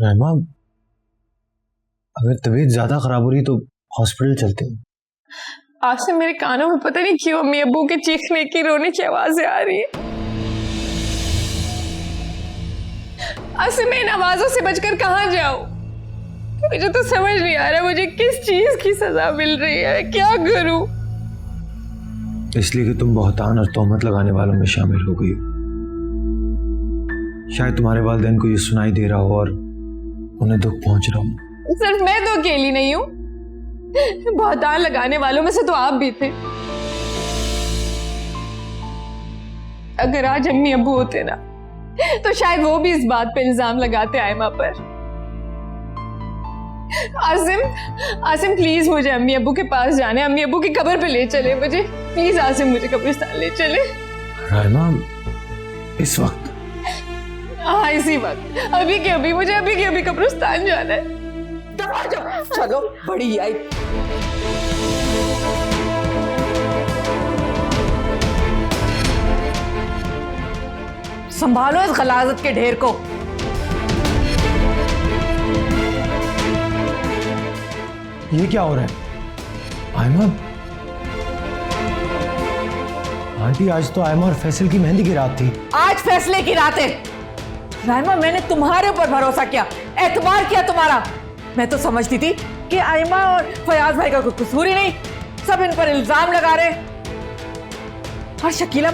रहमा, अगर तबीयत ज्यादा खराब हो रही तो हॉस्पिटल चलते हैं। आज से मेरे कानों में पता नहीं क्यों अम्मी अब्बू के चीखने की रोने की आवाजें आ रही है। आज से मैं इन आवाजों से बचकर कहाँ जाऊं? मुझे तो समझ नहीं आ रहा मुझे किस चीज की सजा मिल रही है, क्या करूं? इसलिए कि तुम बहतान और तोहमत लगाने वालों में शामिल हो गई हो। शायद तुम्हारे वालिदैन को ये सुनाई दे रहा हो और उन्हें दुख पहुंच रहा हो। सिर्फ मैं तो अकेली नहीं हूं, बहतान लगाने वालों में से तो आप भी थे। अगर आज अम्मी अब्बू होते ना तो शायद वो भी इस बात पे इल्जाम लगाते आयमा पर। आसिम प्लीज मुझे अम्मी अब्बू के पास जाने, अम्मी अब्बू की कब्र पे ले चले मुझे, प्लीज आसिम मुझे कब्रिस्तान ले चले। रायमा, इस वक्त? हाँ इसी वक्त, अभी के अभी मुझे अभी के अभी कब्रिस्तान जाना है। चलो बड़ी आई। संभालो इस गलाजत के ढेर को। ये क्या हो रहा है? आयमा, आंटी आज तो आयमा और फैसल की मेहंदी की रात थी। आज फैसले की रात है। रायमा, मैंने तुम्हारे ऊपर भरोसा किया, एतबार किया तुम्हारा। मैं तो समझती थी कि आयमा और फयाज भाई का कोई कसूर ही नहीं, सब इन पर इल्जाम लगा रहे। और शकीला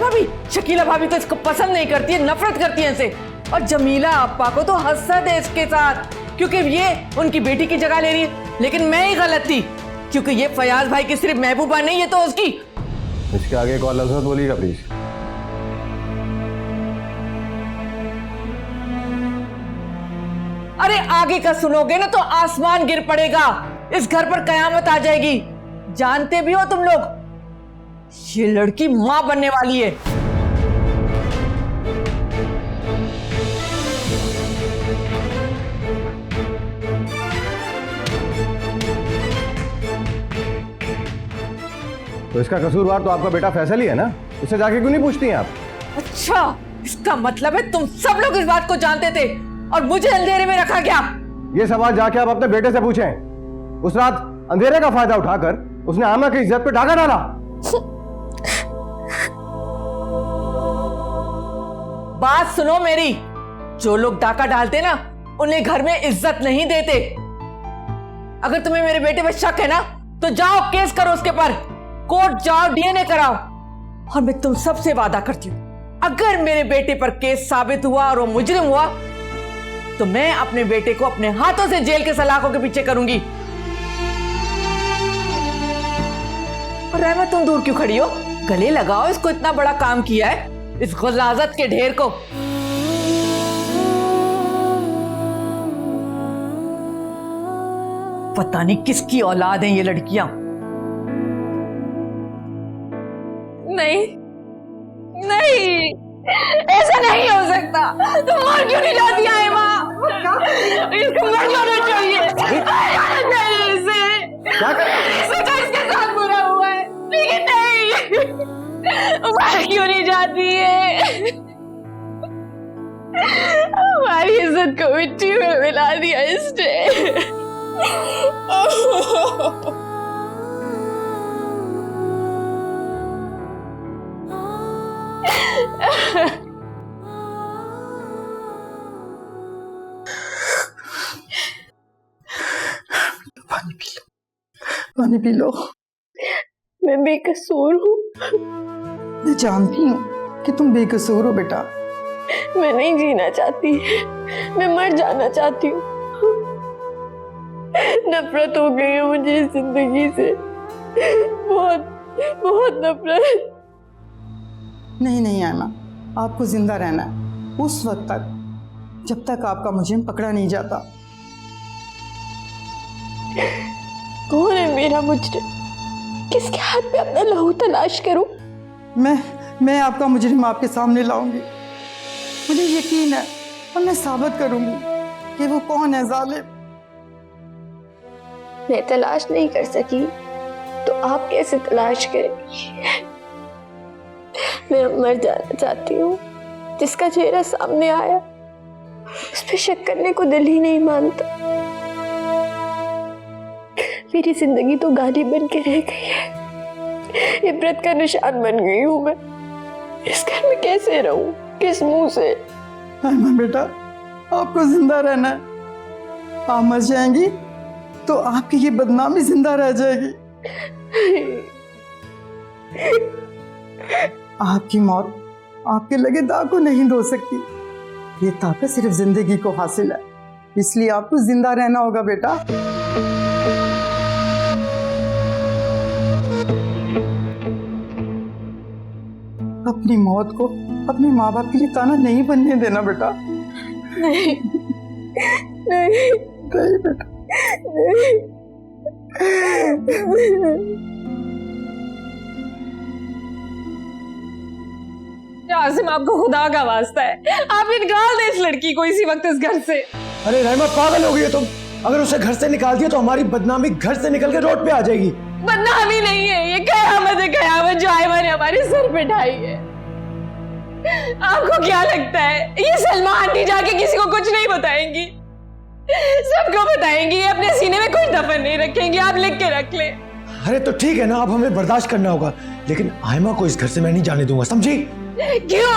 भाभी तो इसको पसंद नहीं करती है, नफरत करती है इनसे। और जमीला अप्पा को तो हसद है इसके साथ, क्योंकि ये उनकी बेटी की जगह ले रही है। लेकिन मैं ही गलत थी, क्योंकि ये फयाज भाई की सिर्फ महबूबा नहीं, ये तो उसकी। इसके आगे एक और लफ्ज़ बोलिएगा प्लीज। अरे आगे का सुनोगे ना तो आसमान गिर पड़ेगा, इस घर पर कयामत आ जाएगी। जानते भी हो तुम लोग, ये लड़की मां बनने वाली है। तो इसका कसूरवार तो आपका बेटा फैसल ही है ना, इससे जाके क्यों नहीं पूछती हैं आप? अच्छा, इसका मतलब है तुम सब लोग इस बात को जानते थे और मुझे अंधेरे में रखा गया। ये सवाल जाके आप अपने बेटे से पूछें। उस रात अंधेरे का फायदा उठाकर उसने आमा की इज्जत पे डाका डाला। बात सुनो मेरी, जो लोग डाका डालते ना उन्हें घर में इज्जत नहीं देते। अगर तुम्हें मेरे बेटे पे शक है ना तो जाओ केस करो उसके पर, कोर्ट जाओ, डीएनए कराओ। और मैं तुम सबसे वादा करती हूं, अगर मेरे बेटे पर केस साबित हुआ और वो मुजरिम हुआ तो मैं अपने बेटे को अपने हाथों से जेल के सलाखों के पीछे करूंगी। और रहमा, तुम दूर क्यों खड़ी हो? गले लगाओ, इसको इतना बड़ा काम किया है, इस गलाजत के ढेर को। पता नहीं किसकी औलाद हैं ये लड़कियां। नहीं, ऐसा नहीं हो सकता। तुम मर क्यों नहीं जाती है माँ? इसको मर जाना चाहिए। सच इसके साथ बुरा हुआ है, लेकिन नहीं, मर क्यों नहीं जाती है? हमारी इज्जत को मिट्टी में मिला दिया इसने। पानी पी लो। मैं बेकसूर हूँ। मैं जानती हूँ कि तुम बेकसूर हो बेटा। मैं नहीं जीना चाहती, मैं मर जाना चाहती हूँ। नफरत हो गई है मुझे इस जिंदगी से, बहुत बहुत नफरत। नहीं आयमा, आपको जिंदा रहना है उस वक्त तक जब तक आपका मुजरिम पकड़ा नहीं जाता। कौन है मेरा मुजरिम? किसके हाथ पे अपना लहू तलाश करूं? मैं आपका मुजरिम आपके सामने लाऊंगी। मुझे यकीन है और मैं साबित करूंगी कि वो कौन है जालिम। मैं तलाश नहीं कर सकी तो आप कैसे तलाश करेंगी? मैं मर जाना चाहती हूँ। जिसका चेहरा सामने आया उस पर शक करने को दिल ही नहीं मानता। मेरी जिंदगी तो गाली बन के रह गई है, इबरत का निशान बन गई हूं मैं। इस घर में कैसे रहूं, किस मुंह से? आयमा बेटा, आपको जिंदा रहना है। आप मर जाएंगी तो आपकी ये बदनामी जिंदा रह जाएगी। आपकी मौत आपके लगे दाग को नहीं धो सकती। ये ताकत सिर्फ जिंदगी को हासिल है, इसलिए आपको जिंदा रहना होगा बेटा। अपनी मौत को अपने माँ बाप के लिए ताना नहीं बनने देना बेटा। नहीं नहीं नहीं बेटा। आसिम, आपको खुदा का वास्ता है, आप निकाल दे इस लड़की को इसी वक्त इस घर से। अरे रहमा, पागल हो गई है तुम। अगर उसे घर से निकाल दिया तो हमारी बदनामी घर से निकल के रोड पे आ जाएगी। बदनामी नहीं है, ये कयामत है, कयामत जो आयमा ने हमारे सर पे ढाई है। आपको क्या लगता है ये सलमा आंटी जाके किसी को कुछ नहीं बताएंगी? सबको बताएंगी, अपने सीने में कुछ दफन नहीं रखेंगी। आप लिख के रख ले। अरे तो ठीक है ना, अब हमें बर्दाश्त करना होगा, लेकिन आयमा को इस घर से मैं नहीं जाने दूंगा, समझी? क्यों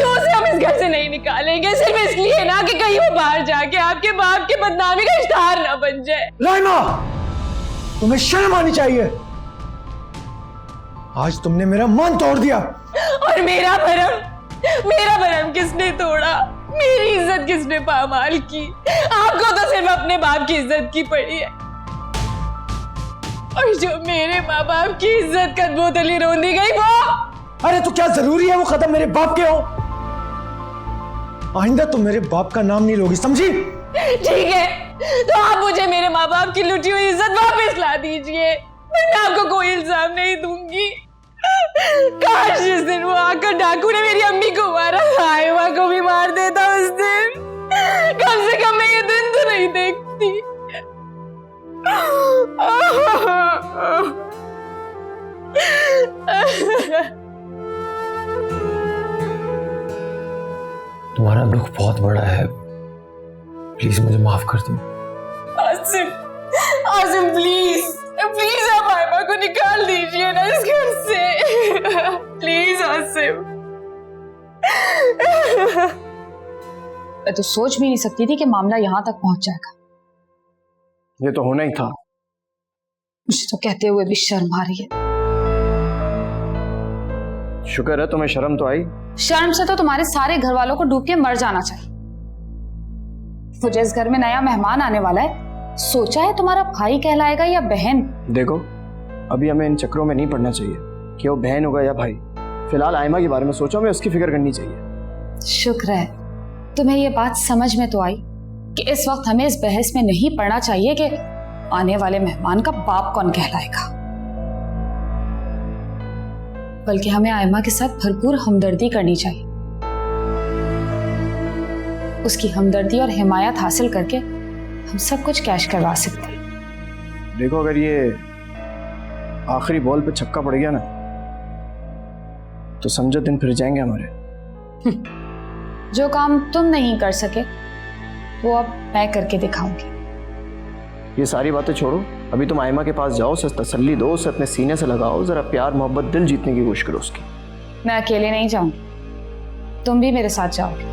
उसे हम इस घर से नहीं निकालेंगे? सिर्फ इसलिए ना कि कहीं वो बाहर जाके आपके बाप की बदनामी का इश्तिहार ना बन जाए। राइमा, तुम्हें शर्म आनी चाहिए। आज तुमने मेरा मन तोड़ दिया। और मेरा भरम किसने तोड़ा? मेरी इज्जत किसने पामाल की? आपको तो सिर्फ अपने बाप की इज्जत की पड़ी है, और जो मेरे माँ बाप की इज्जत कदमों तले रोंदी गई वो। अरे तो क्या जरूरी है वो कदम मेरे बाप के हो? आइंदा तुम मेरे बाप का नाम नहीं लोगी, समझी? ठीक है, तो आप मुझे मेरे माँ बाप की लुटी हुई इज्जत वापस ला दीजिए। मैं आपको कोई इल्जाम नहीं दूंगी। काश जिस दिन वो आकर डाकू ने मेरी अम्मी को मारा, आयमा को भी मार देता उस दिन। कम से कम मैं ये दिन तो नहीं देखती। तुम्हारा दुख बहुत बड़ा है, प्लीज मुझे माफ कर दो। आसिम प्लीज आप आयमा को निकाल दीजिए ना इस घर से। प्लीज आसिम। मैं तो सोच भी नहीं सकती थी कि मामला यहां तक पहुंच जाएगा। ये तो होना ही था। मुझे तो कहते हुए भी शर्म आ रही है। शुक्र है तुम्हें शर्म तो आई। शर्म से तो तुम्हारे सारे घर वालों को डूब के मर जाना चाहिए। मुझे इस घर में नया मेहमान आने वाला है, सोचा है तुम्हारा भाई कहलाएगा या बहन। देखो, अभी हमें इन चक्रों में नहीं पड़ना चाहिए कि वो बहन होगा या भाई। फिलहाल आयमा के बारे में सोचो, हमें उसकी फिक्र करनी चाहिए। शुक्र है तुम्हें ये बात समझ में तो आई कि इस वक्त हमें इस बहस में नहीं पड़ना चाहिए कि आने वाले मेहमान का बाप कौन कहलाएगा, बल्कि हमें आयमा के साथ भरपूर हमदर्दी करनी चाहिए। उसकी हमदर्दी और हिमायत हासिल करके हम सब कुछ कैश करवा सकते हैं। देखो, अगर ये आखिरी बॉल पे छक्का पड़ गया ना तो समझो दिन फिर जाएंगे हमारे। जो काम तुम नहीं कर सके वो अब मैं करके दिखाऊंगी। ये सारी बातें छोड़ो, अभी तुम आयमा के पास जाओ, उसे तसल्ली दो, उसे अपने सीने से लगाओ, जरा प्यार मोहब्बत दिल जीतने की कोशिश करो उसकी। मैं अकेले नहीं जाऊंगी, तुम भी मेरे साथ जाओगे।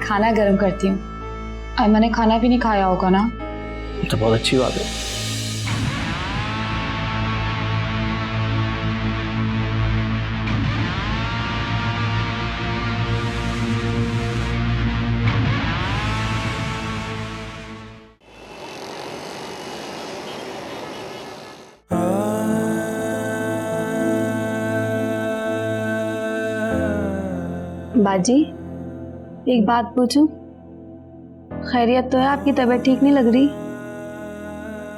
खाना गर्म करती हूँ। आयमा ने खाना भी नहीं खाया होगा ना? तो बहुत अच्छी बात है। बाजी, एक बात पूछूं? खैरियत तो है? आपकी तबीयत ठीक नहीं लग रही।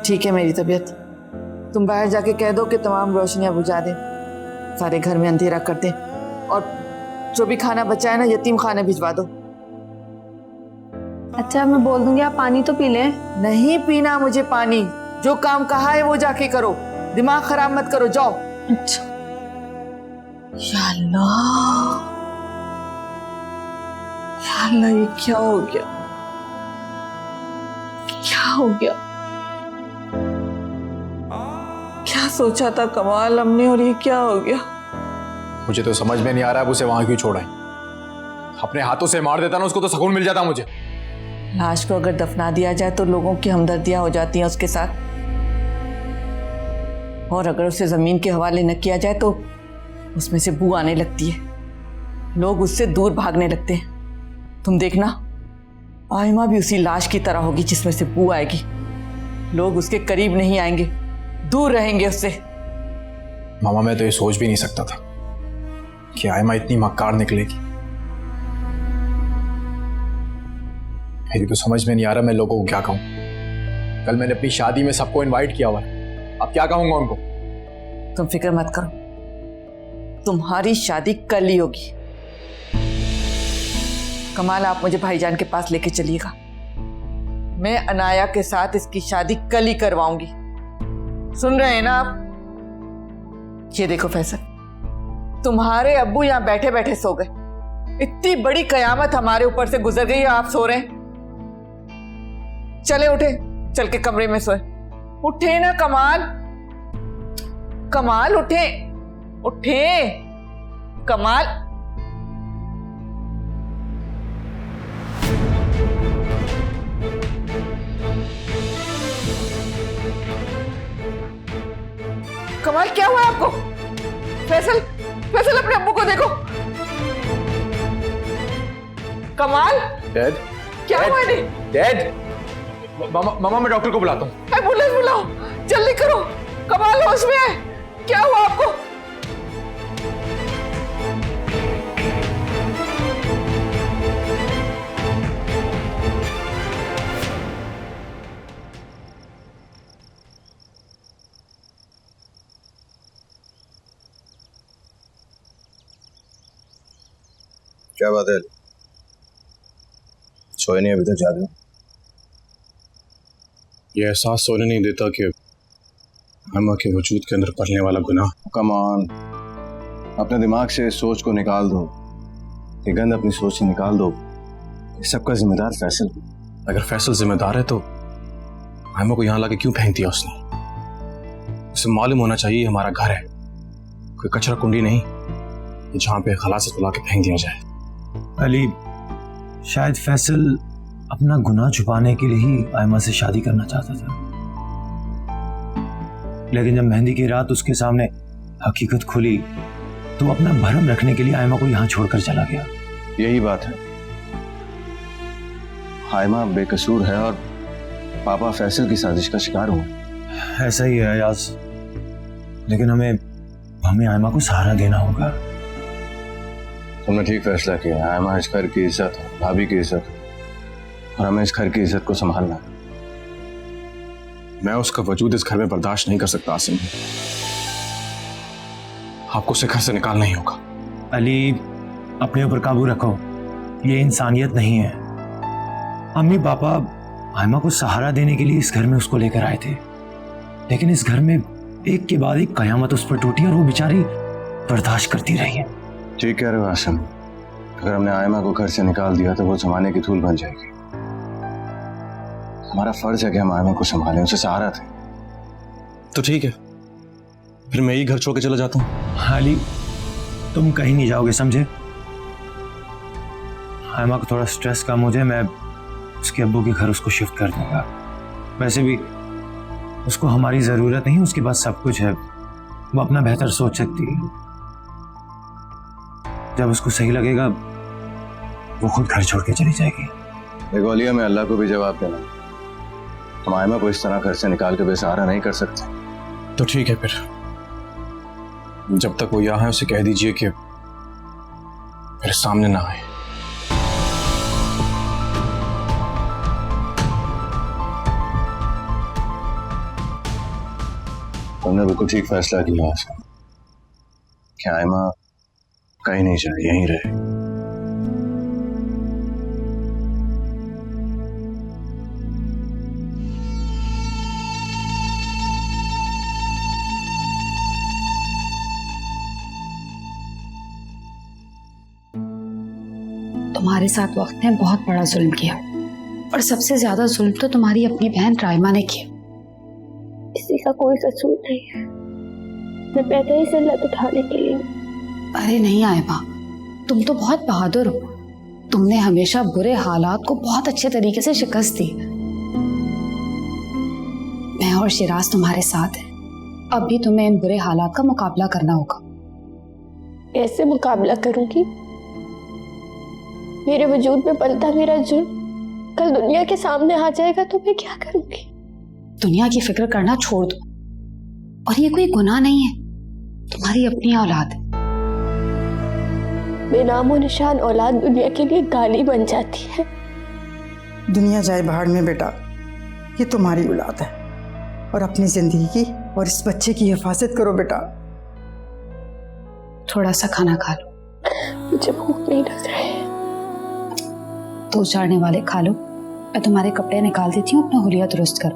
ठीक है मेरी तबीयत। तुम बाहर जाके कह दो कि तमाम रोशनियां बुझा दे, सारे घर में अंधेरा कर दे, और जो भी खाना बचा है ना यतीम खाने भिजवा दो। अच्छा, मैं बोल दूंगी, आप पानी तो पी लें। नहीं पीना मुझे पानी, जो काम कहा है वो जाके करो, दिमाग खराब मत करो, जाओ। अच्छा। या अल्लाह, अल्लाह, ये क्या हो गया? क्या हो गया? क्या सोचा था कमाल हमने, और ये क्या हो गया? मुझे तो समझ में नहीं आ रहा है उसे वहां क्यों छोड़ा है। अपने हाथों से मार देता ना उसको तो सुकून मिल जाता मुझे। लाश को अगर दफना दिया जाए तो लोगों की हमदर्दियां हो जाती हैं उसके साथ, और अगर उसे जमीन के हवाले न किया जाए तो उसमें से बू आने लगती है, लोग उससे दूर भागने लगते हैं। तुम देखना, आयमा भी उसी लाश की तरह होगी जिसमें से बू आएगी। लोग उसके करीब नहीं आएंगे, दूर रहेंगे उससे। मामा मैं तो ये सोच भी नहीं सकता था कि आयमा इतनी मक्कार निकलेगी। मेरी तो समझ में नहीं आ रहा मैं लोगों को क्या कहूं। कल मैंने अपनी शादी में सबको इनवाइट किया हुआ है, अब क्या कहूंगा उनको? तुम फिक्र मत करो, तुम्हारी शादी कल ही होगी। कमाल, आप मुझे भाईजान के पास लेके चलिएगा। मैं अनाया के साथ इसकी शादी कल ही करवाऊंगी। सुन रहे हैं ना आप? ये देखो फैसल, तुम्हारे अब्बू यहां बैठे बैठे सो गए। इतनी बड़ी कयामत हमारे ऊपर से गुजर गई, आप सो रहे हैं। चले उठे, चल के कमरे में सोए। उठे ना कमाल, कमाल उठे, उठे कमाल। कमाल क्या हुआ आपको? फैसल, फैसल अपने अब्बू को देखो। कमाल, डैड, क्या हुआ इन्हें? डैड, मामा मैं डॉक्टर को बुलाता हूँ। एम्बुलेंस बुलाओ, जल्दी करो। कमाल होश में है, क्या हुआ आपको? क्या बात है? सोए नहीं अभी तक जागे? ये एहसास सोने नहीं देता कि अम्मा के वजूद के अंदर पलने वाला गुनाह। कम ऑन, अपने दिमाग से इस सोच को निकाल दो, ये गंद अपनी सोच से निकाल दो। इस सबका जिम्मेदार फैसल। अगर फैसल जिम्मेदार है तो अम्मा को यहाँ लाके क्यों फेंक दिया उसने? उसे मालूम होना चाहिए हमारा घर है, कोई कचरा कुंडी नहीं जहाँ पे खला से तुला के फेंक दिया जाए। अली, शायद फैसल अपना गुनाह छुपाने के लिए ही आयमा से शादी करना चाहता था, लेकिन जब मेहंदी की रात उसके सामने हकीकत खुली तो अपना भरम रखने के लिए आयमा को यहां छोड़कर चला गया। यही बात है, आयमा बेकसूर है और पापा फैसल की साजिश का शिकार हुआ। ऐसा ही है अयाज, लेकिन हमें आयमा को सहारा देना होगा। तुमने ठीक फैसला किया। आयमा इस घर की इज्जत है, भाभी की इज्जत है, और हमें इस घर की इज्जत को संभालना है। मैं उसका वजूद इस घर में बर्दाश्त नहीं कर सकता आसिम। आपको उसे घर से निकालना ही होगा। अली, अपने ऊपर काबू रखो, ये इंसानियत नहीं है। अम्मी पापा आयमा को सहारा देने के लिए इस घर में उसको लेकर आए थे, लेकिन इस घर में एक के बाद एक कयामत उस पर टूटी और वो बेचारी बर्दाश्त करती रही है। ठीक कह रहे हो आसिम, अगर हमने आयमा को घर से निकाल दिया तो वो जमाने की धूल बन जाएगी। हमारा फर्ज है कि हम आयमा को संभालें, उसे सहारा दें। तो ठीक है, फिर मैं ही घर छोड़ के चला जाता हूँ। अली, तुम कहीं नहीं जाओगे, समझे? आयमा को थोड़ा स्ट्रेस कम हो जाए, मैं उसके अब्बू के घर उसको शिफ्ट कर दूंगा। वैसे भी उसको हमारी ज़रूरत नहीं, उसके पास सब कुछ है, वो अपना बेहतर सोच सकती है। जब उसको सही लगेगा वो खुद घर छोड़ के चली जाएगी। देखो अलिया, मैं अल्लाह को भी जवाब देना, हम आयमा को इस तरह घर से निकाल के बेसहारा नहीं कर सकते। तो ठीक है, फिर जब तक वो यहाँ है उसे कह दीजिए कि मेरे सामने ना आए। तुमने बिल्कुल ठीक फैसला किया कि आयमा कहीं नहीं जाए, यहीं रहे। तुम्हारे साथ वक्त ने बहुत बड़ा जुल्म किया, और सबसे ज्यादा जुल्म तो तुम्हारी अपनी बहन राइमा ने किया। किसी का कोई कसूर नहीं है, मैं पैदा ही से लत उठाने के लिए। अरे नहीं आयबा, तुम तो बहुत बहादुर हो। तुमने हमेशा बुरे हालात को बहुत अच्छे तरीके से शिकस्त दी। मैं और शिराज तुम्हारे साथ हैं। अब भी तुम्हें इन बुरे हालात का मुकाबला करना होगा। कैसे मुकाबला करूंगी? मेरे वजूद में पलता मेरा जुर्म कल दुनिया के सामने आ जाएगा तो मैं क्या करूंगी? दुनिया की फिक्र करना छोड़ दो। और ये कोई गुनाह नहीं है, तुम्हारी अपनी औलाद है। बेनामो निशान औलाद दुनिया के लिए गाली बन जाती है। दुनिया जाए भाड़ में बेटा, ये तुम्हारी औलाद है और अपनी जिंदगी की और इस बच्चे की हिफाजत करो बेटा। थोड़ा सा खाना खा लो। मुझे भूख नहीं लग रहा है। तो उजाड़ने वाले खा लो। मैं तुम्हारे कपड़े निकाल देती हूँ, अपना हुलिया दुरुस्त करो।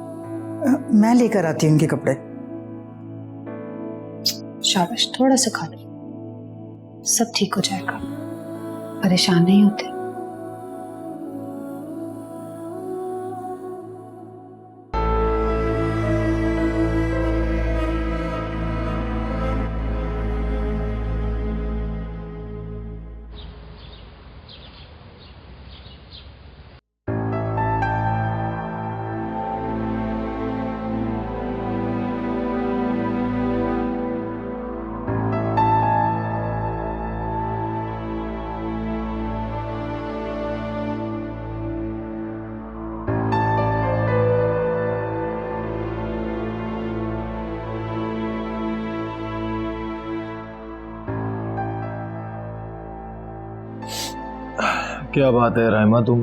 मैं लेकर आती हूँ उनके कपड़े। शाबाश, थोड़ा सा खा लो, सब ठीक हो जाएगा। परेशान नहीं होते। क्या बात है राइमा, तुम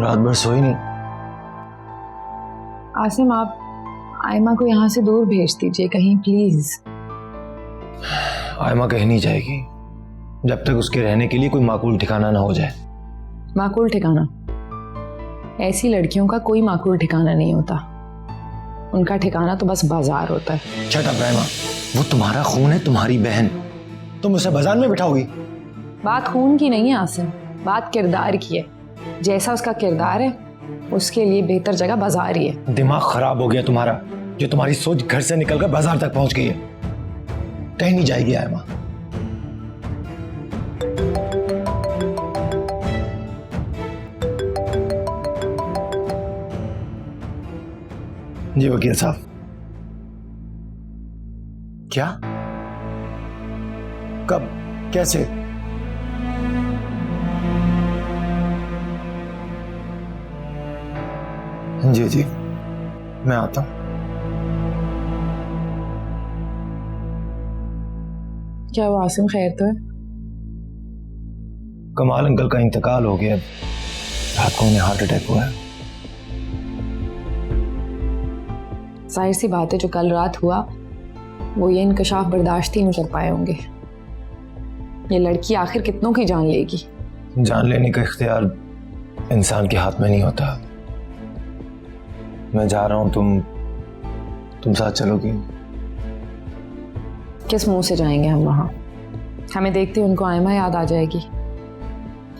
रात भर सोई नहीं? आसिम, आप आयमा को यहाँ से दूर भेज दीजिए कहीं, प्लीज। आयमा कहीं नहीं जाएगी जब तक उसके रहने के लिए कोई माकूल ठिकाना ना हो जाए। माकूल ठिकाना? ऐसी लड़कियों का कोई माकूल ठिकाना नहीं होता। उनका ठिकाना तो बस बाजार होता है। शट अप राइमा, वो तुम्हारा खून है, तुम्हारी बहन। तुम उसे बाजार में बिठाओगी? बात खून की नहीं है आसिम, बात किरदार की है। जैसा उसका किरदार है उसके लिए बेहतर जगह बाजार ही है। दिमाग खराब हो गया तुम्हारा, जो तुम्हारी सोच घर से निकलकर बाजार तक पहुंच गई है। कहीं नहीं जाएगी आयमा। जी वकील साहब। क्या? कब? कैसे? जी जी, मैं आता हूं। क्या वो आसिम खैर तो है? कमाल अंकल का इंतकाल हो गया, रात को उन्हें हार्ट अटैक हुआ है। जाहिर सी बात है, जो कल रात हुआ वो ये इंकशाफ बर्दाश्त ही नहीं कर पाए होंगे। ये लड़की आखिर कितनों की जान लेगी? जान लेने का इख्तियार इंसान के हाथ में नहीं होता। मैं जा रहा हूं, तुम साथ चलोगी? किस मुंह से जाएंगे हम वहां? हमें देखते उनको आयमा याद आ जाएगी,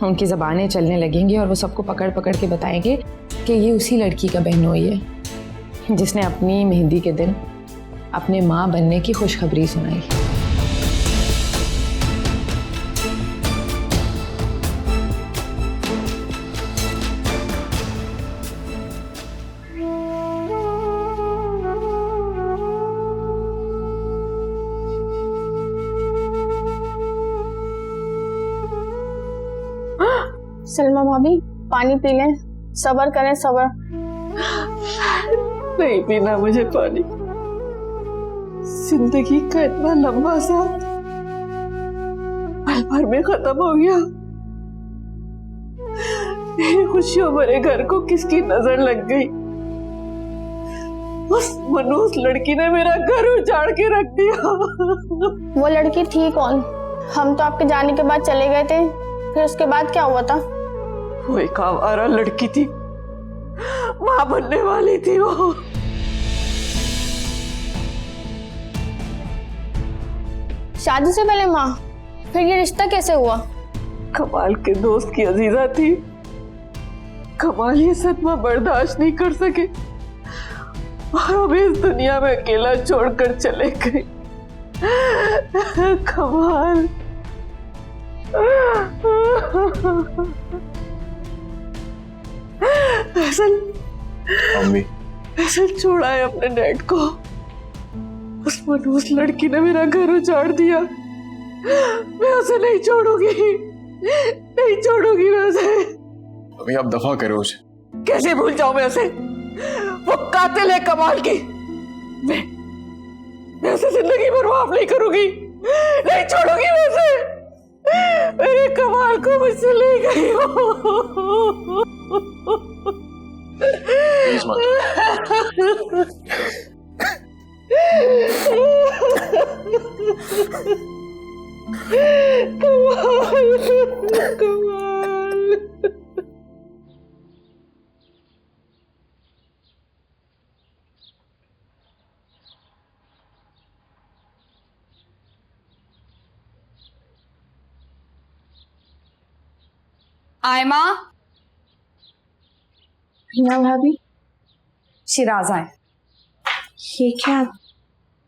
उनकी ज़बानें चलने लगेंगी और वो सबको पकड़ पकड़ के बताएंगे कि ये उसी लड़की का बहनोई है जिसने अपनी मेहंदी के दिन अपने माँ बनने की खुशखबरी सुनाई। सलमा भाभी, पानी पी लें, सब्र करें, सब्र। नहीं पीना मुझे पानी। जिंदगी का इतना लंबा सा पल भर में खत्म हो गया। मेरी खुशियों भरे घर को किसकी नजर लग गई? उस मनूस लड़की ने मेरा घर उजाड़ के रख दिया। वो लड़की थी कौन? हम तो आपके जाने के बाद चले गए थे, फिर उसके बाद क्या हुआ था? वो एक आवारा लड़की थी, मां बनने वाली थी वो। शादी से पहले माँ? फिर ये रिश्ता कैसे हुआ? कमाल के दोस्त की अजीजा थी। कमाल ये सदमा बर्दाश्त नहीं कर सके और अब इस दुनिया में अकेला छोड़कर चले गए। कमाल। असल छोड़ा है अपने डैड को। उस मनहूस लड़की ने मेरा घर उजाड़ दिया। मैं उसे नहीं छोड़ूंगी, नहीं छोड़ूंगी मैं उसे। अभी आप दफा करो उसे। कैसे भूल जाऊं मैं उसे? वो कातिल है कमाल की। मैं उसे जिंदगी भर माफ नहीं करूंगी, नहीं छोड़ूंगी मैं उसे। मेरे कमाल को मुझसे ले गई हो। प्लीज मत। कमाल। आयमा। ना भाभी, शिराज आए। ये क्या?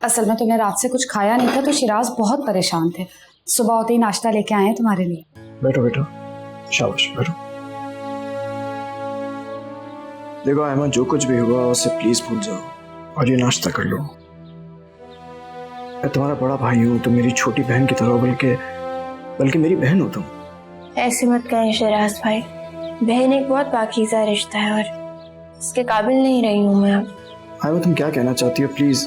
असल में तुमने रात से कुछ खाया नहीं था तो शिराज बहुत परेशान थे। सुबह होते ही नाश्ता लेके आए हैं तुम्हारे लिए। बैठो बैठो, शाबाश बैठो। देखो आयमा, जो कुछ भी हुआ उसे प्लीज भूल जाओ और ये नाश्ता कर लो। मैं तुम्हारा बड़ा भाई हूँ, तुम मेरी छोटी बहन की तरह हो, बल्कि मेरी बहन हो तुम। ऐसे मत कहें शिराज भाई, बहन एक बहुत पाकीज़ा रिश्ता है और इसके काबिल नहीं रही हूँ मैं अब। आयमा, तुम क्या कहना चाहती हो? प्लीज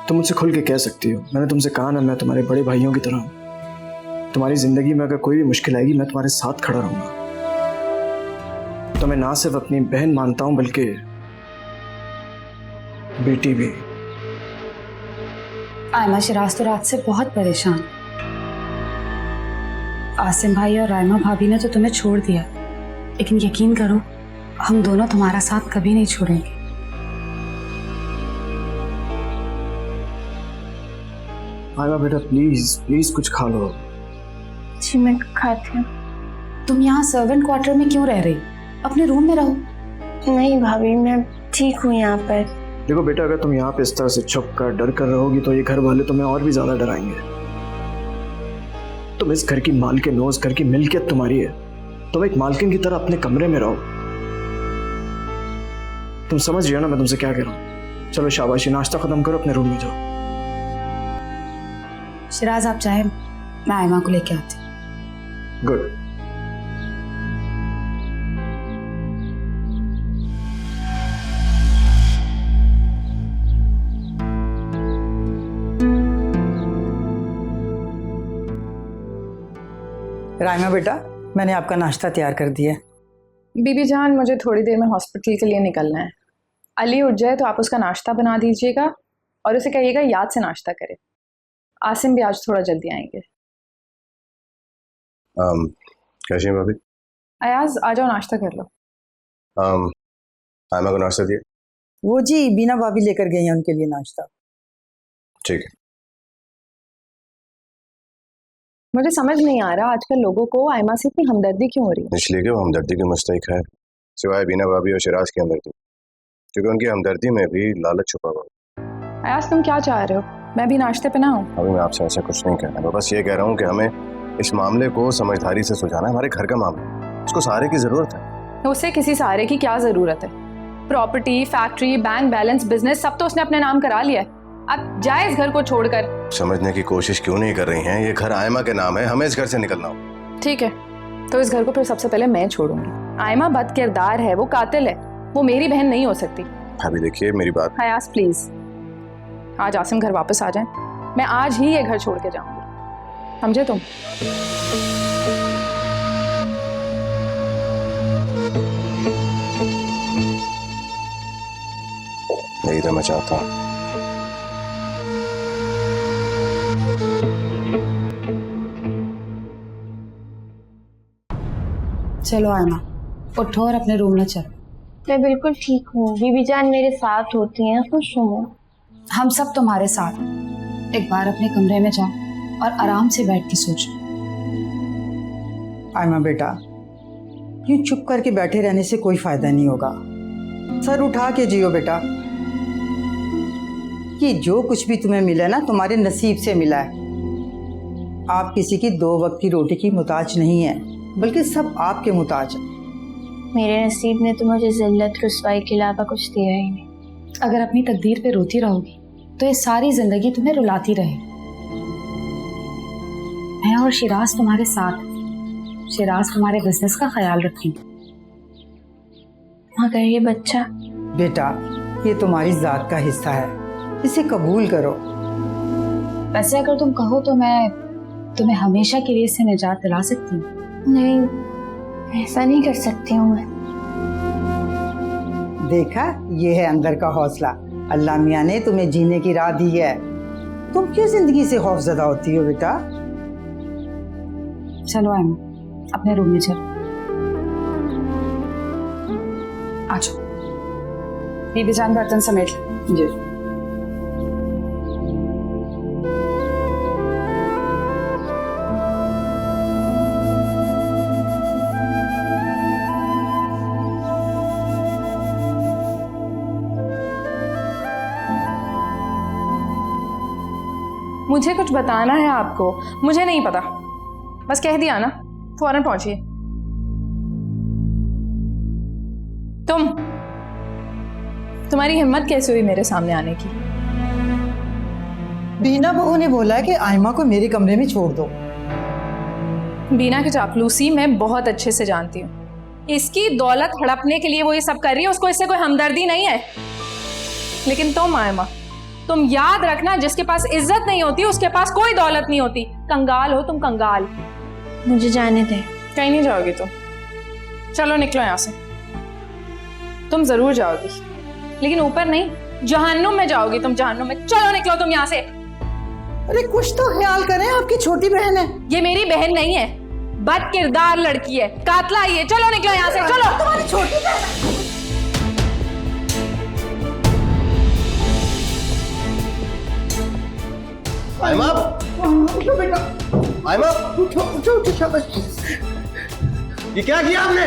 तुम मुझसे खुल के कह सकती हो। मैंने तुमसे कहा ना, मैं तुम्हारे बड़े भाइयों की तरह हूँ। तुम्हारी जिंदगी में अगर कोई भी मुश्किल आएगी मैं तुम्हारे साथ खड़ा रहूंगा। तो मैं ना सिर्फ अपनी बहन मानता हूँ बल्कि बेटी भी। आयमा, शिराज तो रात से बहुत परेशान। आसिम भाई और रायमा भाभी ने तो तुम्हें छोड़ दिया, लेकिन यकीन करो हम दोनों तुम्हारा साथ कभी नहीं छोड़ेंगे। आयमा बेटा, प्लीज प्लीज कुछ खा लो। जी मैं खाती हूँ। तुम यहाँ सर्वेंट क्वार्टर में क्यों रह रही? अपने रूम में रहो। नहीं भाभी, मैं ठीक हूँ यहाँ पर। देखो बेटा, अगर तुम यहाँ पे इस तरह से छुप कर डर कर रहोगी तो ये घर वाले तुम्हें और भी ज्यादा डराएंगे। तुम इस घर की मालकिन हो, इस घर की मिल्कियत तुम्हारी है। तुम एक मालकिन की तरह अपने कमरे में रहो। तुम समझ रही हो ना मैं तुमसे क्या कह रहा हूँ? चलो शाबाशी, नाश्ता खत्म करो, अपने रूम में जाओ। शिराज आप चाहे मैं आयमा को लेके आती हूँ। गुड। रायमा बेटा, मैंने आपका नाश्ता तैयार कर दिया है। बीबी जान, मुझे थोड़ी देर में हॉस्पिटल के लिए निकलना है। अली उठ जाए तो आप उसका नाश्ता बना दीजिएगा और उसे कहिएगा याद से नाश्ता करे। आसिम भी आज थोड़ा जल्दी आएंगे। कैसी हैं भाभी? अयाज आ जाओ, नाश्ता कर लो। आयमा को नाश्ता दिया? वो जी बीना भाभी लेकर गई हैं उनके लिए नाश्ता। ठीक है। मुझे समझ नहीं आ रहा आजकल लोगों को आयमा से इतनी हमदर्दी क्यों हो रही है? इसलिए कि वो हमदर्दी की मुस्तहिक है, सिवाय बीना भाभी और शिराज की हमदर्दी, क्योंकि उनकी हमदर्दी में भी लालच छुपा हुआ है। अयाज तुम क्या चाह रहे हो? मैं भी नाश्ते पे ना हूँ? अभी मैं आपसे ऐसा कुछ नहीं कह रहा, मैं बस ये कह रहा हूँ कि हमें इस मामले को समझदारी से सुलझाना है। हमारे घर का मामला है, उसको सहारे की जरूरत है। उसे किसी सहारे की क्या जरूरत है? Property, factory, bank balance, business सब तो उसने अपने नाम करा लिया है। अब जाए इस घर को छोड़कर। समझने की कोशिश क्यों नहीं कर रही हैं? ये घर आयमा के नाम है, हमें इस घर से निकलना हो। ठीक है, तो इस घर को फिर सबसे पहले मैं छोड़ूंगी। आयमा बद किरदार है, वो कातिल है, वो मेरी बहन नहीं हो सकती। भाभी देखिए मेरी बात। हयास प्लीज, आज आसिम घर वापस आ जाए, मैं आज ही ये घर छोड़ के जाऊंगी, समझे तुम? यही तो मैं चाहता हूँ। चलो आयमा, उठो और अपने रूम में चलो। मैं बिल्कुल ठीक हूँ, बीबी जान मेरे साथ होती हैं, खुश हूँ। हम सब तुम्हारे साथ। एक बार अपने कमरे में जाओ और आराम से बैठ के सोचो। आयमा बेटा, यूं चुप करके बैठे रहने से कोई फायदा नहीं होगा। सर उठा के जियो बेटा। कि जो कुछ भी तुम्हें मिला ना, तुम्हारे नसीब से मिला है। आप किसी की 2 वक्त की रोटी की मुताज नहीं है, बल्कि सब आपके मुताज है। मेरे नसीब ने तो मुझे जिल्लत रुसवाई के अलावा कुछ दिया ही नहीं। अगर अपनी तकदीर पे रोती रहोगी तो ये सारी जिंदगी तुम्हें रुलाती रहेगी। मैं और शिराज तुम्हारे साथ, शिराज तुम्हारे बिजनेस का ख्याल रखेंगे। मगर ये बच्चा, बेटा ये तुम्हारी जात का हिस्सा है, इसे कबूल करो। वैसे अगर तुम कहो तो मैं तुम्हें हमेशा के लिए इससे निजात दिला सकती हूँ। नहीं ऐसा नहीं कर सकती हूँ मैं। देखा, ये है अंदर का हौसला। अल्लाह मियाँ ने तुम्हें जीने की राह दी है। तुम क्यों जिंदगी से खौफजदा होती हो बेटा? चलो आयमा, अपने रूम में चलो। आ जाओ, बीबी जान बर्तन समेट लो। जी। मुझे कुछ बताना है आपको, मुझे नहीं पता, बस कह दिया ना, फौरन पहुंचिए। तुम्हारी हिम्मत कैसे हुई मेरे सामने आने की? बीना बहू ने बोला है कि आयमा को मेरे कमरे में छोड़ दो। बीना की चापलूसी मैं बहुत अच्छे से जानती हूँ। इसकी दौलत हड़पने के लिए वो ये सब कर रही है, उसको इससे कोई हमदर्दी नहीं है। लेकिन तुम आयमा, तुम याद रखना, जिसके पास इज्जत नहीं होती उसके पास कोई दौलत नहीं होती। कंगाल हो तुम, कंगाल। मुझे जाने दे। कहीं नहीं जाओगी तुम। चलो निकलो यहाँ से। तुम जरूर जाओगी, लेकिन ऊपर नहीं, जहन्नुम में जाओगी तुम, जहन्नुम में। चलो निकलो तुम यहाँ से। अरे कुछ तो ख्याल करें, आपकी छोटी बहन है। ये मेरी बहन नहीं है, बद किरदार लड़की है, कातला ही है। चलो निकलो यहाँ से, चलो। तुम्हारी छोटी बहन। आयमा, उठो बेटा, आयमा, उठो उठो उठो, शाबाश। ये क्या किया आपने?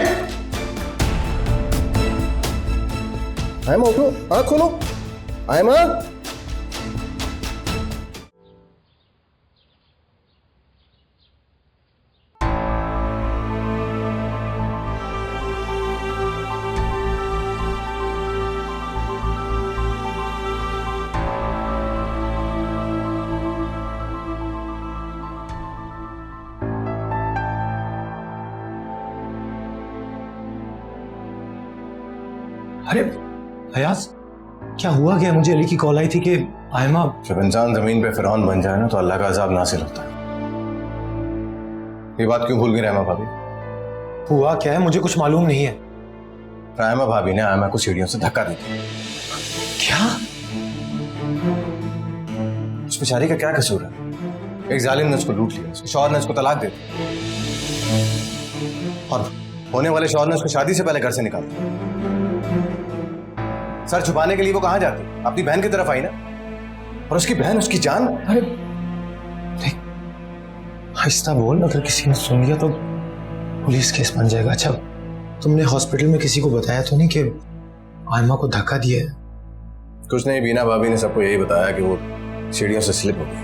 आयमा उठो, आँख खोलो। आयमा, अरे फयाज, क्या हुआ? क्या मुझे अली की कॉल आई थी कि आयमा। जब इंसान जमीन पे फिरौन बन जाए ना तो अल्लाह का अजाब नासिल होता है। ये बात क्यों भूल गई रहमा भाभी? हुआ क्या है मुझे कुछ मालूम नहीं है। रहमा भाभी ने आयमा को सीढ़ियों से धक्का दी। क्या? उस बेचारी का क्या कसूर है? एक जालिम ने उसको लूट लिया, उसके शौहर ने उसको तलाक दे दी, और होने वाले शौहर ने उसको शादी से पहले घर से निकाल दिया। सर छुपाने के लिए वो कहां जाती? अपनी बहन की तरफ आई ना, और उसकी बहन, उसकी जान। अरे आहिस्ता बोल, अगर किसी ने सुन लिया तो पुलिस केस बन जाएगा। अच्छा, तुमने हॉस्पिटल में किसी को बताया तो नहीं कि आयमा को धक्का दिया है? कुछ नहीं, बीना भाभी ने सबको यही बताया कि वो सीढ़ियों से स्लिप हो गई।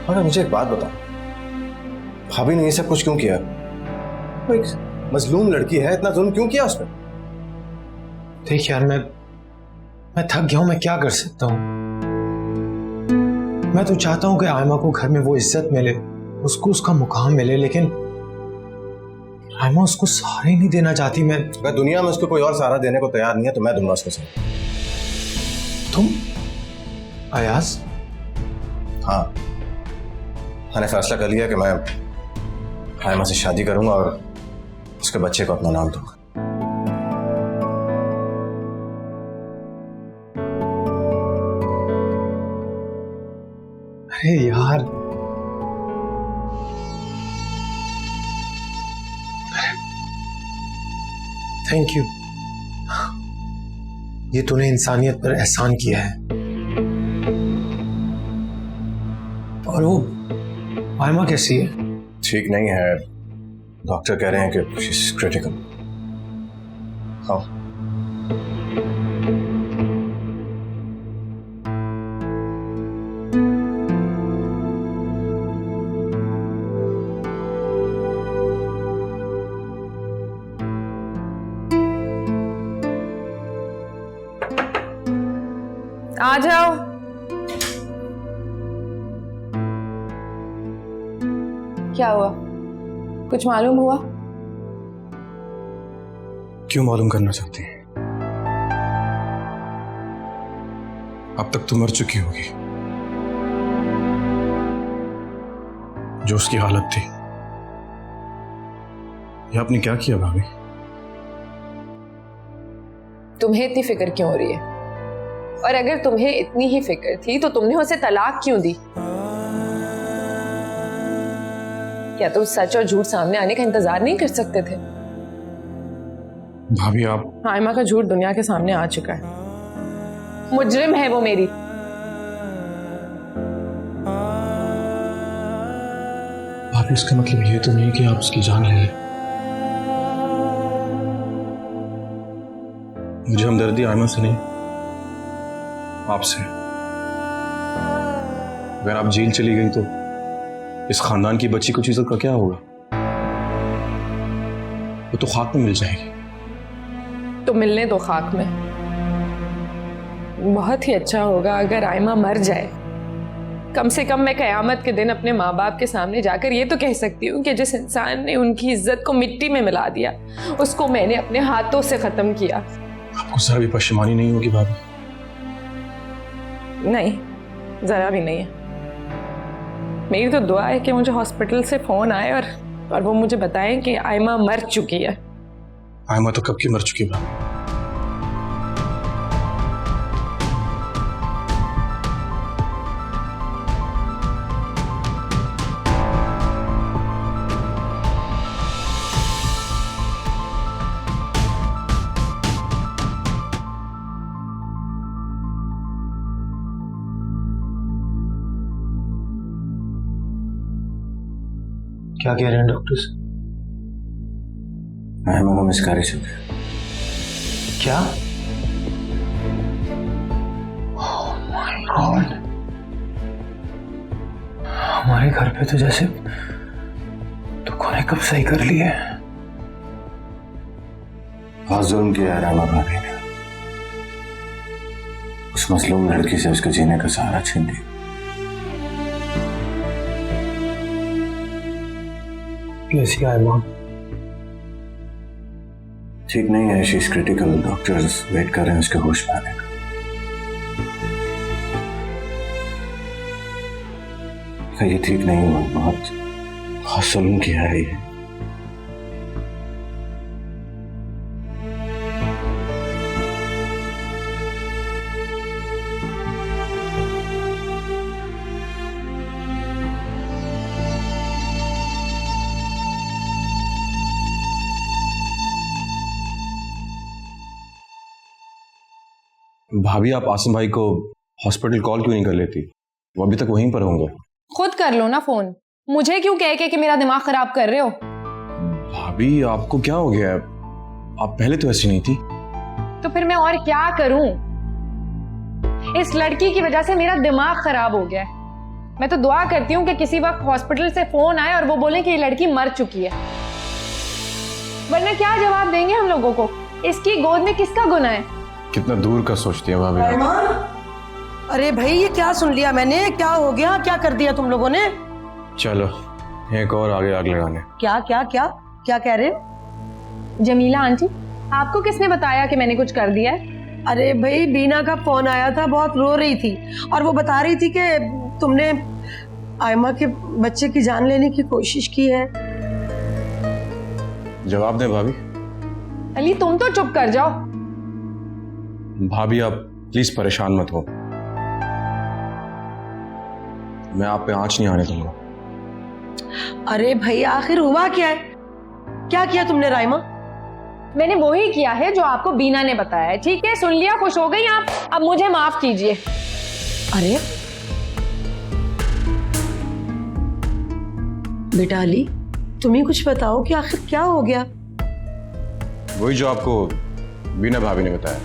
मगर मुझे एक बात बताओ, भाभी ने ये सब कुछ क्यों किया? वो एक मजलूम लड़की है, इतना जुल्म क्यों किया उस पर? देख यार, मैं थक गया हूं, मैं क्या कर सकता हूं। मैं तो चाहता हूं कि आयमा को घर में वो इज्जत मिले, उसको उसका मुकाम मिले, लेकिन आयमा उसको सहारा ही नहीं देना चाहती। मैं अगर दुनिया में उसको कोई और सहारा देने को तैयार नहीं है तो मैं दूंगा उसको सहारा। तुम? अयाज? हाँ, मैंने फैसला कर लिया कि मैं आयमा से शादी करूंगा और उसके बच्चे को अपना नाम दूंगा। अरे यार, थैंक यू, ये तूने इंसानियत पर एहसान किया है। और वो आयमा कैसी है? ठीक नहीं है, डॉक्टर कह रहे हैं कि शी इज क्रिटिकल। हाँ आ जाओ। क्या हुआ? कुछ मालूम हुआ? क्यों मालूम करना चाहती हैं? अब तक तो मर चुकी होगी। जो उसकी हालत थी, ये आपने क्या किया भाभी? तुम्हें इतनी फिक्र क्यों हो रही है? और अगर तुम्हें इतनी ही फिक्र थी तो तुमने उसे तलाक क्यों दी? क्या तुम सच और झूठ सामने आने का इंतजार नहीं कर सकते थे? भाभी आप आयमा का झूठ दुनिया के सामने आ चुका है। मुजरिम है वो मेरी। भाभी इसका मतलब ये तो नहीं कि आप उसकी जान ले लें। मुझे हमदर्दी आयमा से नहीं, आपसे। अगर आप जेल चली गई तो इस खानदान की बच्ची को इज्जत का क्या होगा? वो तो खाक में मिल जाएगी। तो मिलने दो खाक में। बहुत ही अच्छा होगा अगर आयमा मर जाए। कम से कम मैं कयामत के दिन अपने माँ बाप के सामने जाकर ये तो कह सकती हूँ कि जिस इंसान ने उनकी इज्जत को मिट्टी में मिला दिया, उसको मैंने अपने हाथों से खत्म किया। आपको जरा भी परेशानी नहीं होगी भाभी? नहीं, जरा भी नहीं है। मेरी तो दुआ है कि मुझे हॉस्पिटल से फोन आए और वो मुझे बताएं कि आयमा मर चुकी है। आयमा तो कब की मर चुकी है भाभी। क्या कह रहे हैं डॉक्टर्स? आयमा को मिसकैरेज हो गया। क्या? ओह माय गॉड, हमारे घर पे तो जैसे दुखों ने कब सही कर लिया है। बहुत जुल्म किया है आयमा भाभी ने। उस मजलूम लड़की से उसके जीने का सहारा छीन लिया। कैसी आयमा? ठीक नहीं है, she is critical. Doctors wait कर रहे हैं उसके होश में आने का। ये ठीक नहीं हुआ, बहुत जुल्म किया है ये। भाभी आप आसिम भाई को हॉस्पिटल कॉल क्यों नहीं कर लेती? वो अभी तक वहीं पर होंगे। खुद कर लो ना फोन। मुझे क्यों कह के कि मेरा दिमाग खराब कर रहे हो? भाभी आपको क्या हो गया है? आप पहले तो ऐसी नहीं थी। तो फिर मैं और क्या करूं? इस लड़की की वजह से मेरा दिमाग खराब हो गया है। मैं तो दुआ करती हूँ कि किसी वक्त हॉस्पिटल से फोन आए और वो बोले कि ये लड़की मर चुकी है, वरना क्या जवाब देंगे हम लोगों को? इसकी गोद में किसका गुनाह है? कितना दूर का सोचती है भाभी। अरे भाई ये क्या सुन लिया मैंने? क्या हो गया? क्या कर दिया तुम लोगों ने? चलो एक और आगे आग लगाने। क्या क्या क्या क्या कह रहे हो? जमीला आंटी, आपको किसने बताया कि मैंने कुछ कर दिया है? अरे भाई बीना का फोन आया था, बहुत रो रही थी और वो बता रही थी कि तुमने आयमा के बच्चे की जान लेने की कोशिश की है। जवाब दें भाभी। अली तुम तो चुप कर जाओ। भाभी आप प्लीज परेशान मत हो, मैं आप पे आंच नहीं आने दूंगा। अरे भाई आखिर हुआ क्या है? क्या किया तुमने राइमा? मैंने वही किया है जो आपको बीना ने बताया है। ठीक है, सुन लिया, खुश हो गई आप? अब मुझे माफ कीजिए। अरे बेटा अली, तुम ही कुछ बताओ कि आखिर क्या हो गया। वही जो आपको बीना भाभी ने बताया।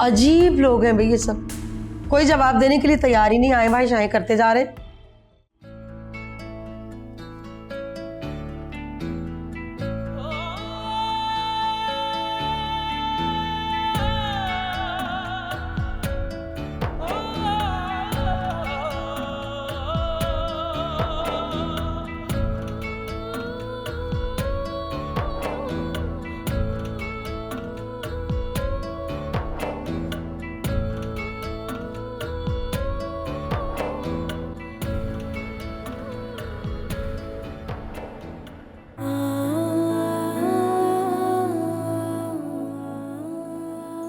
अजीब लोग हैं भाई ये सब, कोई जवाब देने के लिए तैयार ही नहीं, आए भाई शाए करते जा रहे।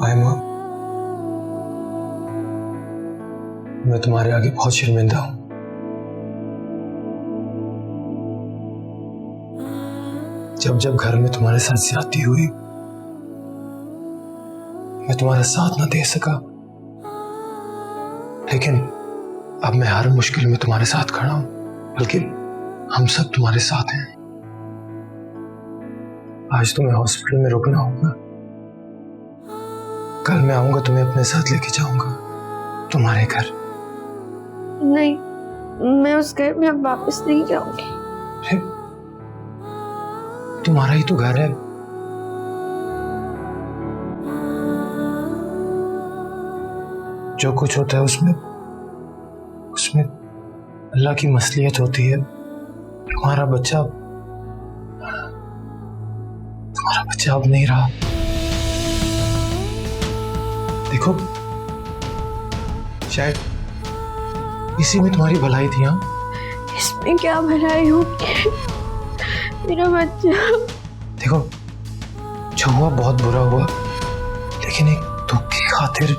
आयमा, मैं तुम्हारे आगे बहुत शर्मिंदा हूं। जब जब घर में तुम्हारे साथ ज्यादती हुई, मैं तुम्हारा साथ ना दे सका, लेकिन अब मैं हर मुश्किल में तुम्हारे साथ खड़ा हूं, बल्कि हम सब तुम्हारे साथ हैं। आज तुम्हें हॉस्पिटल में रुकना होगा, कल मैं आऊंगा, तुम्हें अपने साथ लेके जाऊंगा तुम्हारे घर। नहीं, मैं उस घर में अब वापस नहीं जाऊंगी। तुम्हारा ही तो घर है। जो कुछ होता है उसमें उसमें अल्लाह की मसलियत होती है। तुम्हारा बच्चा अब नहीं रहा। देखो, शायद इसी में तुम्हारी भलाई थी। हाँ, इसमें क्या भलाई होगी? मेरा बच्चा। देखो, जो हुआ बहुत बुरा हुआ, लेकिन एक दुख की खातिर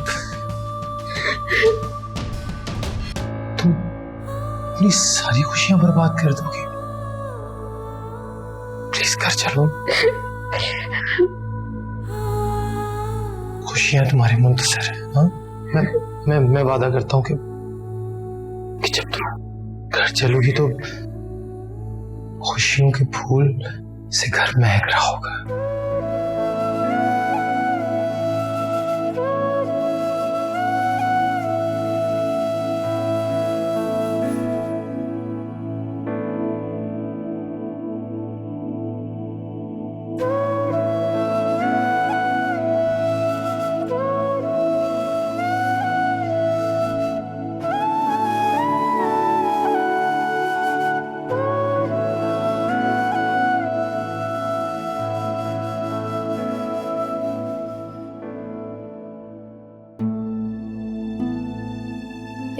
तुम अपनी सारी खुशियां बर्बाद कर दोगे। प्लीज घर चलो, खुशियां तुम्हारी मुंतजर है। हाँ, मैं वादा करता हूं कि जब तुम घर चलोगी तो खुशियों के फूल से घर महक रहा होगा।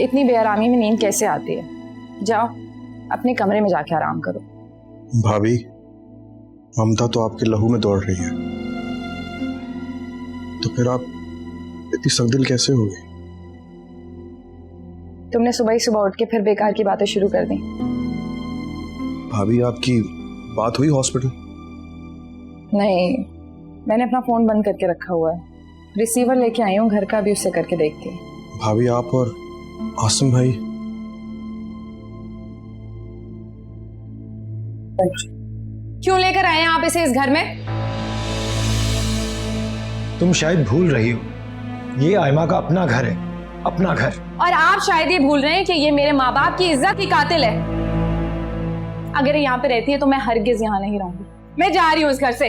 इतनी बेआरामी में नींद कैसे आती है? जाओ अपने कमरे में जाके आराम करो। भाभी, ममता तो आपके लहू में दौड़ रही है, तो फिर आप इतनी सख्तदिल कैसे हो गई? तुमने सुबह ही सुबह उठ के फिर बेकार की बातें शुरू कर दी। भाभी, आपकी बात हुई हॉस्पिटल? नहीं, मैंने अपना फोन बंद करके रखा हुआ है। रिसीवर लेके आई हूँ घर का, भी उससे करके देखती हूँ। भाभी, आप और आसिम भाई क्यों लेकर आए हैं आप इसे इस घर में? तुम शायद भूल रही हो, ये आयमा का अपना घर है, अपना घर। और आप शायद ये भूल रहे हैं कि ये मेरे माँ बाप की इज्जत की कातिल है। अगर ये यहाँ पे रहती है तो मैं हरगिज यहाँ नहीं रहूंगी। मैं जा रही हूँ इस घर से।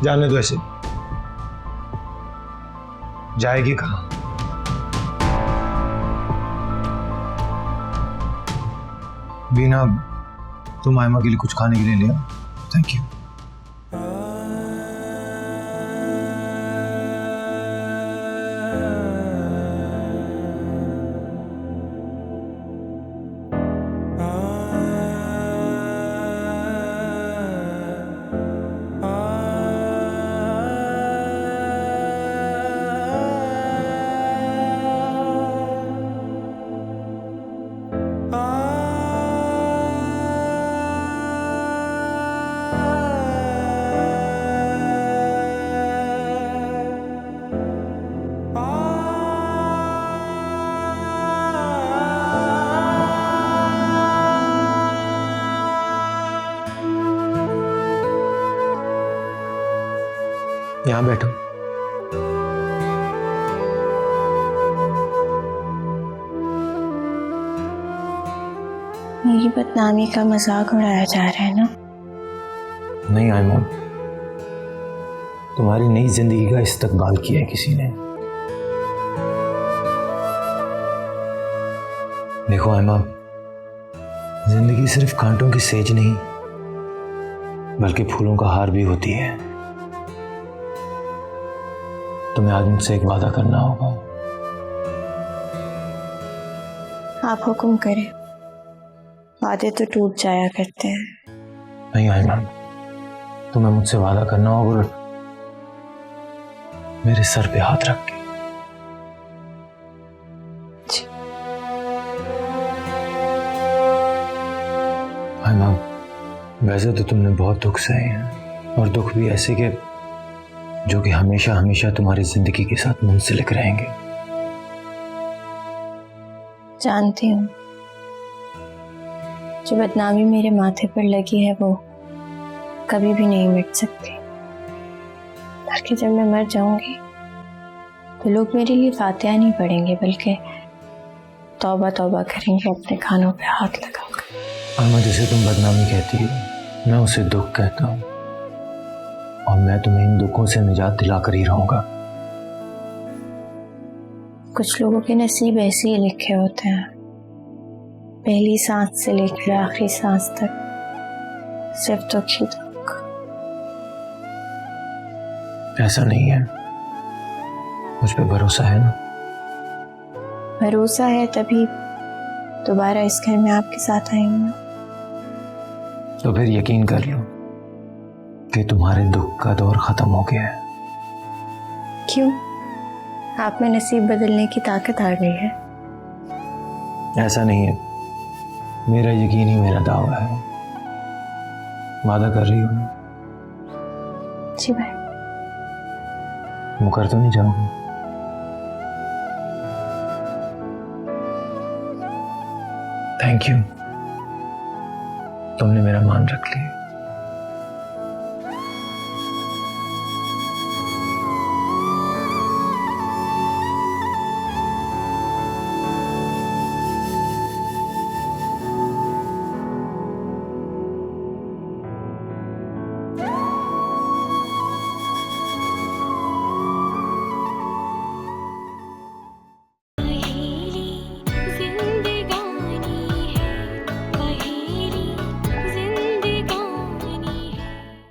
जाने दो ऐसे। जाएगी कहाँ? बीना, तुम आयमा के लिए कुछ खाने के लिए ले आओ। Thank you. यहाँ बैठो। मेरी बदनामी का मजाक उड़ाया जा रहा है ना? नहीं आयमा, तुम्हारी नई जिंदगी का इस्तकबाल किया है किसी ने। देखो आयमा, जिंदगी सिर्फ कांटों की सेज नहीं बल्कि फूलों का हार भी होती है। तुम्हें आज मुझसे एक वादा करना होगा। आप हुक्म करें, वादे तो टूट जाया करते हैं। नहीं आयमा, तुम्हें मुझसे वादा करना होगा और मेरे सर पे हाथ रख के। आयमा, वैसे तो तुमने बहुत दुख सहे हैं और दुख भी ऐसे के जो कि हमेशा हमेशा तुम्हारी जिंदगी के साथ मुंसलिक रहेंगे। जानती हूँ, जो बदनामी मेरे माथे पर लगी है वो कभी भी नहीं मिट सकती। बल्कि जब मैं मर जाऊंगी तो लोग मेरे लिए फातिहा नहीं पढ़ेंगे बल्कि तौबा तौबा करेंगे अपने कानों पे हाथ लगाकर। आयमा, जिसे तुम बदनामी कहती हो मैं उसे दुख कहता हूँ और मैं तुम्हें इन दुखों से निजात दिलाकर ही रहूंगा। कुछ लोगों के नसीब ऐसे ही लिखे होते हैं, पहली सांस से लेकर आखिरी सांस तक सिर्फ दुख ही दुख। ऐसा नहीं है, मुझ पे भरोसा है ना? भरोसा है तभी दोबारा इस घर में आपके साथ आई हूँ। तो फिर यकीन कर लो कि तुम्हारे दुख का दौर खत्म हो गया है। क्यों? आप में नसीब बदलने की ताकत आ गई है? ऐसा नहीं है, मेरा यकीन ही मेरा दावा है। वादा कर रही हो ना? जी भाई। मुकर तो नहीं जाऊंगी? थैंक यू, तुमने मेरा मान रख लिया।